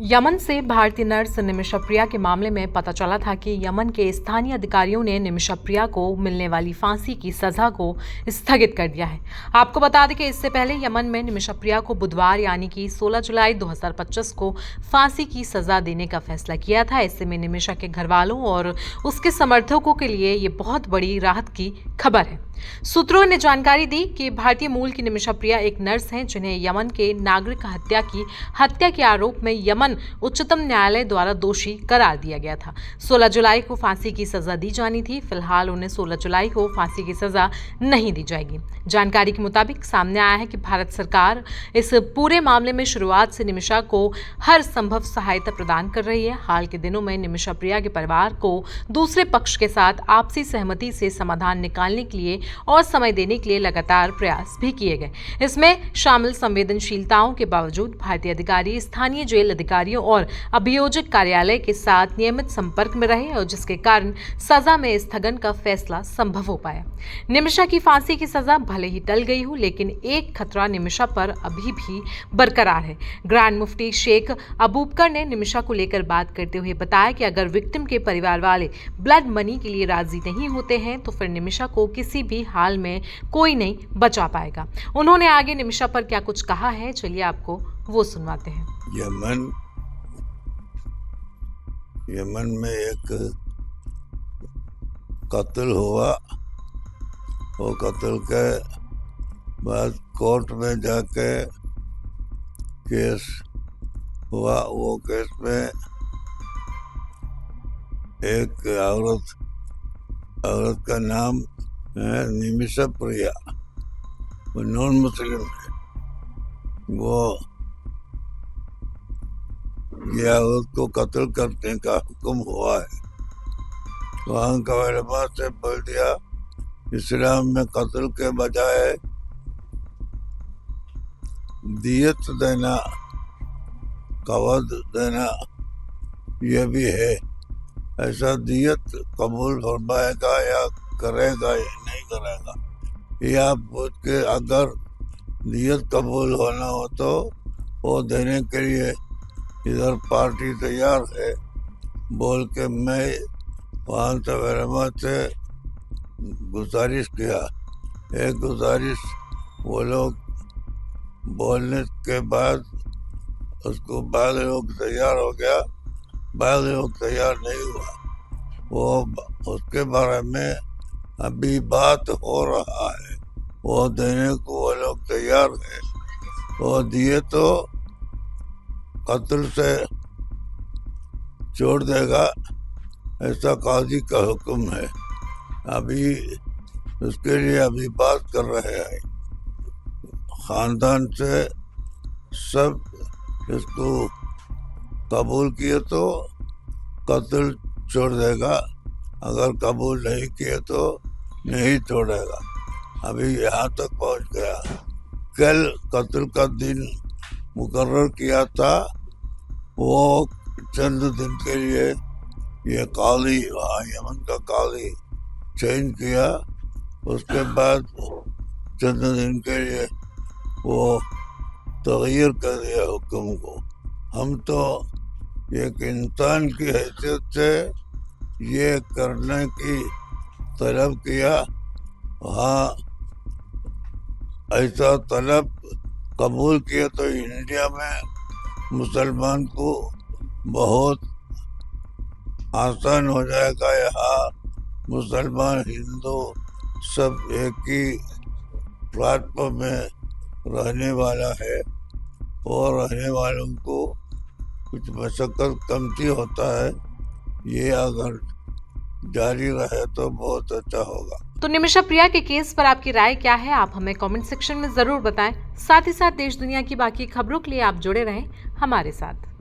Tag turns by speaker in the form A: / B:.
A: Yemen से भारतीय nurse Nimisha प्रिया के मामले में पता चला था कि यमन के स्थानीय अधिकारियों ने निमिषा प्रिया को मिलने वाली फांसी की सजा को स्थगित कर दिया है। आपको बता दें कि इससे पहले यमन में निमिषा प्रिया को बुधवार यानी कि 16 जुलाई 2025 को फांसी की सजा देने का फैसला किया था। ऐसे में निमिषा के घर वालों और उसके समर्थकों के लिए ये बहुत बड़ी राहत की खबर है। सूत्रों ने जानकारी दी कि भारतीय मूल की निमिषा प्रिया एक नर्स हैं जिन्हें यमन के नागरिक हत्या के आरोप में यमन उच्चतम न्यायालय द्वारा दोषी करार दिया गया था। 16 जुलाई को फांसी की सजा दी जानी थी। फिलहाल उन्हें 16 जुलाई को फांसी की सजा नहीं दी जाएगी। जानकारी के मुताबिक सामने आया है कि भारत सरकार इस पूरे मामले में शुरुआत से निमिषा को हर संभव सहायता प्रदान कर रही है। हाल के दिनों में निमिषा प्रिया के परिवार को दूसरे पक्ष के साथ आपसी सहमति से समाधान निकालने के लिए और समय देने के लिए लगातार प्रयास भी किए गए। इसमें शामिल संवेदनशीलताओं के बावजूद भारतीय अधिकारी स्थानीय जेल अधिकारियों और अभियोजक कार्यालय के साथ नियमित संपर्क में रहे और जिसके कारण सजा में स्थगन का फैसला संभव हो पाया। निमिषा की फांसी की सजा भले ही टल गई हो, लेकिन एक खतरा निमिषा पर अभी भी बरकरार है। ग्रैंड मुफ्ती शेख अबूबकर ने निमिषा को लेकर बात करते हुए बताया कि अगर विक्टिम के परिवार वाले ब्लड मनी के लिए राजी नहीं होते हैं तो फिर निमिषा को किसी भी हाल में कोई नहीं बचा पाएगा। उन्होंने आगे निमिषा पर क्या कुछ कहा है, चलिए आपको वो सुनवाते हैं।
B: यमन में एक कत्ल हुआ। वो कत्ल के बाद कोर्ट में जाके केस हुआ। वो केस में एक औरत का नाम है निमिषा प्रिया। वो नॉन मुस्लिम है। वो ये औरत को कत्ल करने का हुक्म हुआ है। वहाँ का उलमा से बोल दिया इस्लाम में कत्ल के बजाय दियत देना, कवद देना ये भी है। ऐसा दियत कबूल फरमाएगा या करेगा या नहीं करेगा, या पूछ के अगर दियत कबूल होना हो तो वो देने के लिए इधर पार्टी तैयार है बोल के मैं वहाँ से उलमा से गुजारिश किया। एक गुजारिश वो लोग बोलने के बाद उसको बाद लोग तैयार हो गया, बाद लोग तैयार नहीं हुआ। वो उसके बारे में अभी बात हो रहा है। वो देने को वो लोग तैयार है। वो दिए तो कत्ल से छोड़ देगा, ऐसा काजी का हुक्म है। अभी उसके लिए अभी बात कर रहे हैं। खानदान से सब इसको कबूल किए तो कत्ल छोड़ देगा, अगर कबूल नहीं किए तो नहीं छोड़ेगा। अभी यहाँ तक पहुँच गया। कल कत्ल का दिन मुकर्रर किया था। वो चंद दिन के लिए ये काली वहाँ यमन का काली चेंज किया। उसके बाद चंद दिन के लिए वो तगीर कर दिया हुक्म को। हम तो एक इंसान की हैसियत से ये करने की तलब किया। हाँ, ऐसा तलब कबूल किया तो इंडिया में मुसलमान को बहुत आसान हो जाएगा। यहाँ मुसलमान हिंदू सब एक ही प्लेटफॉर्म में रहने वाला है और रहने वालों को कुछ मशक्कत कमती होता है। ये अगर जारी रहे तो बहुत अच्छा होगा।
A: तो निमिषा प्रिया के केस पर आपकी राय क्या है, आप हमें कमेंट सेक्शन में जरूर बताएं। साथ ही साथ देश दुनिया की बाकी खबरों के लिए आप जुड़े रहें हमारे साथ।